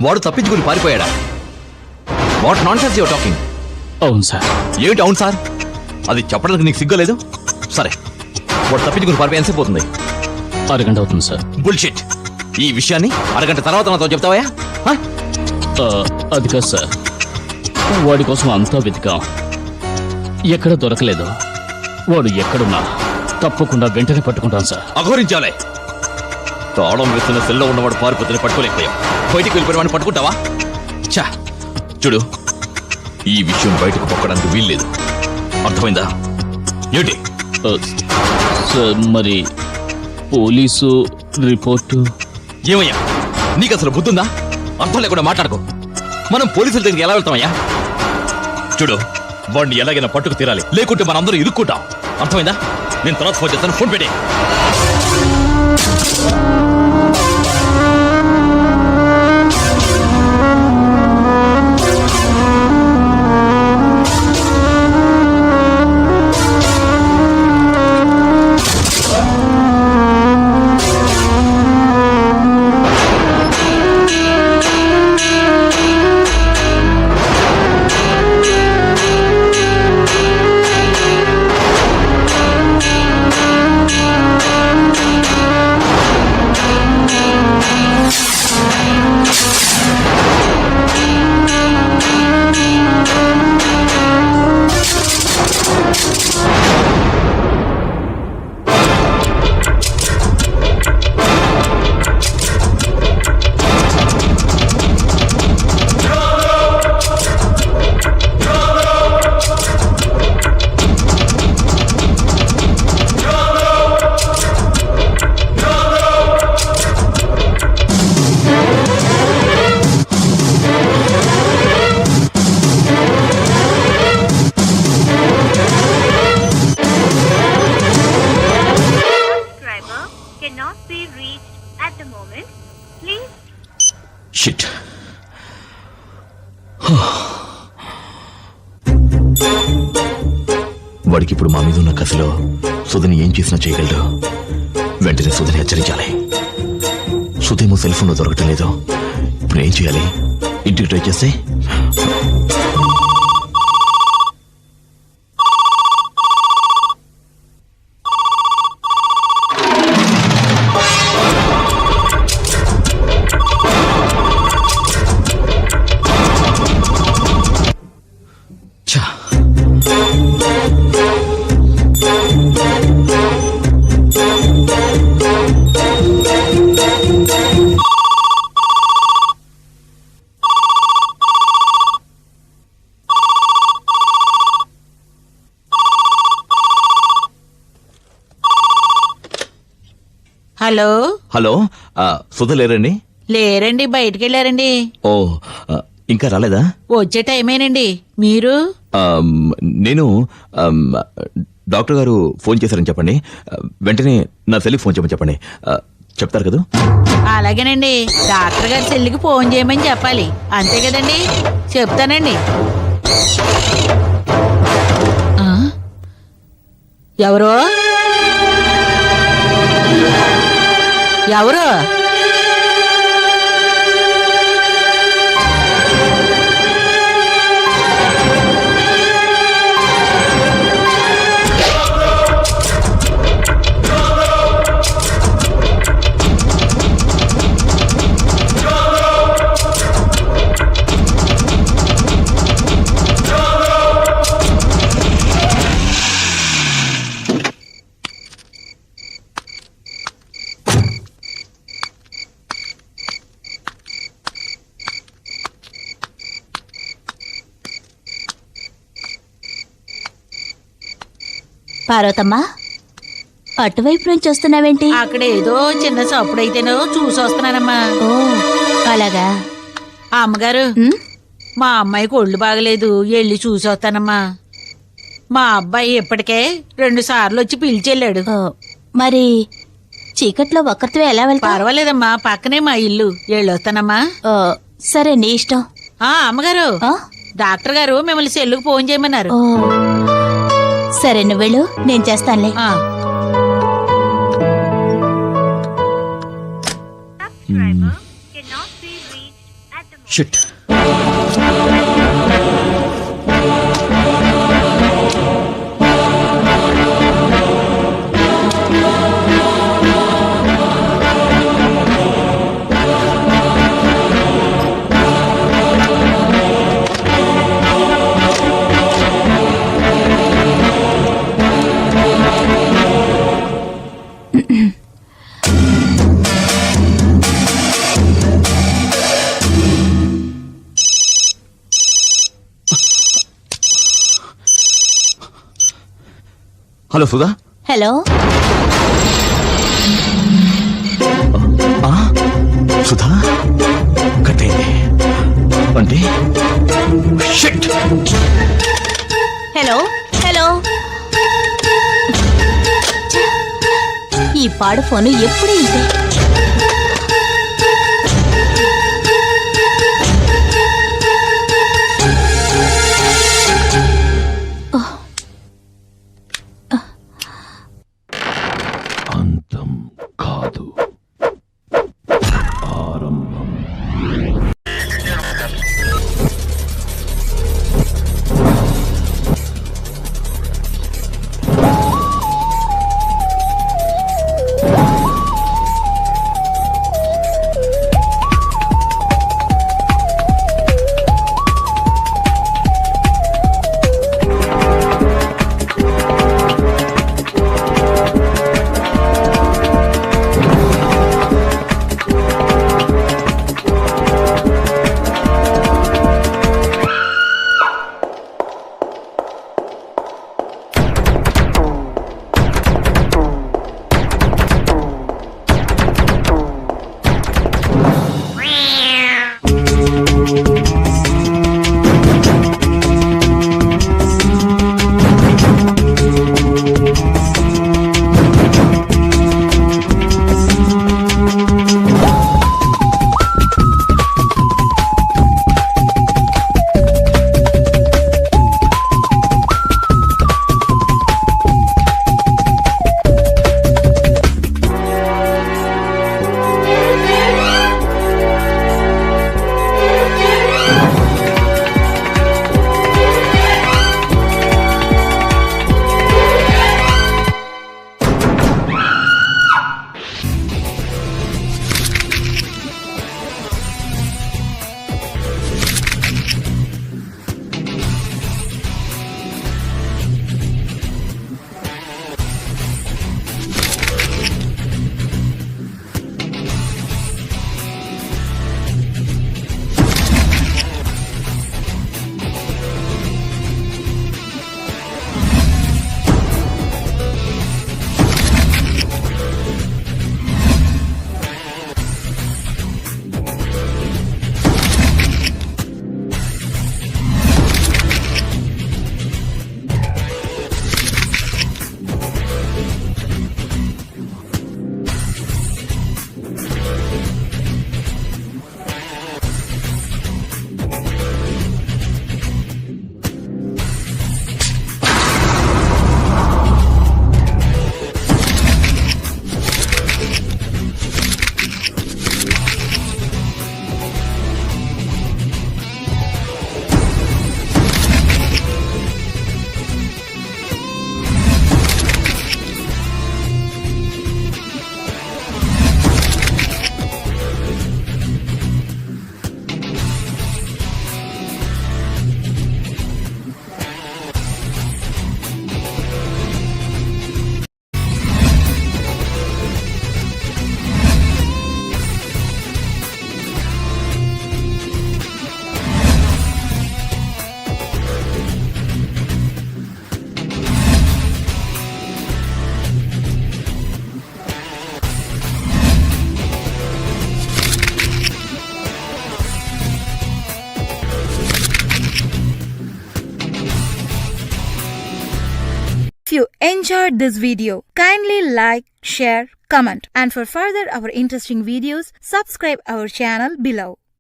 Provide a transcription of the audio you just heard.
వాడు తప్పించుకుని పారిపోయాడా? What nonsense your talking? అవును సార్. ఏమిటి అవును సార్? అది చెప్పడానికి నీకు సిగ్గులేదు? సరే, వాడు తప్పించుకుని పారిపోయి ఎంతసేపు పోతుంది? అరగంట అవుతుంది సార్. బుల్షిట్. ఈ విషయాన్ని అరగంట తర్వాత నాతో చెప్తావా? అది కాదు సార్, వాడి కోసం అంతా వెతికాం, ఎక్కడ దొరకలేదు. వాడు ఎక్కడున్నా తప్పకుండా వెంటనే పట్టుకుంటాం సార్. అఘోరించాలే. తాళం వేస్తున్న సెల్లో ఉన్నవాడు పారిపోతే పట్టుకోలేకపోయాం. బయటికి వెళ్ళిపోయిన వాడిని పట్టుకుంటావా? చా చూడు, ఈ విషయం బయటకు పొక్కడానికి వీల్లేదు, అర్థమైందా? ఏంటి సార్, మరి పోలీసు రిపోర్టు? ఏమయ్యా, నీకు అసలు బుద్ధుందా? అర్థం లేకుండా మాట్లాడుకో. మనం పోలీసుల దగ్గరికి ఎలా వెళ్తామయ్యా? చూడు, వాడిని ఎలాగైనా పట్టుకు తీరాలి, లేకుంటే మనందరూ ఇరుక్కుంటాం, అర్థమైందా? నేను తర్వాత ఫోన్ చేస్తాను, ఫోన్ పెట్టే. షిట్. వాడికి ఇప్పుడు మా మీద ఉన్న కసిలో సుధని ఏం చేసినా చేయగలడు. వెంటనే సుధని హెచ్చరించాలి. సుధేమో సెల్ ఫోన్లో దొరకటం లేదు. ఇప్పుడు ఏం చేయాలి? ఇంటికి ట్రై చేస్తే హలో హలో, సుధ లేరండి? లేరండి, బయటికి వెళ్ళారండి. ఓ, ఇంకా రాలేదా? వచ్చే టైమేనండి. మీరు? నేను డాక్టర్ గారు ఫోన్ చేశారని చెప్పండి. వెంటనే నా సెల్కి ఫోన్ చేయమని చెప్పండి. చెప్తారు కదా? అలాగేనండి, డాక్టర్ గారి సెల్లికి ఫోన్ చేయమని చెప్పాలి, అంతే కదండి? చెప్తానండి. ఎవరో ఎవరు? పార్వతమ్మా, అటువైపు నుంచి వస్తున్నావేంటి? అక్కడ ఏదో చిన్న చప్పుడైతేనో చూసి వస్తున్నానమ్మా. ఓ అలాగా. అమ్మగారు, మా అమ్మాయికి ఒళ్ళు బాగలేదు, వెళ్ళి చూసి వస్తానమ్మా. మా అబ్బాయి ఇప్పటికే 2 సార్లు వచ్చి పిలిచెళ్ళాడు. మరి చీకట్లో ఒక్కరితో ఎలా వెళ్తా? పర్వాలేదమ్మా, పక్కనే మా ఇల్లు, వెళ్ళొస్తానమ్మా. సరే, నీ ఇష్టం. అమ్మగారు, డాక్టర్ గారు మిమ్మల్ని సెల్లుకు ఫోన్ చేయమన్నారు. సరే, నువ్వు వెళ్ళు, నేను చేస్తానులే. Subscriber cannot be reached at the shit. Hello Sudha. Hello Sudha cut అయింది అంటే షిట్. హలో హలో ఈ పాడు ఫోను ఎప్పుడూ ఇదే. అంతం కాదు, ఆరంభం. If you enjoyed this video, kindly like, share, comment, and for further our interesting videos, subscribe our channel below.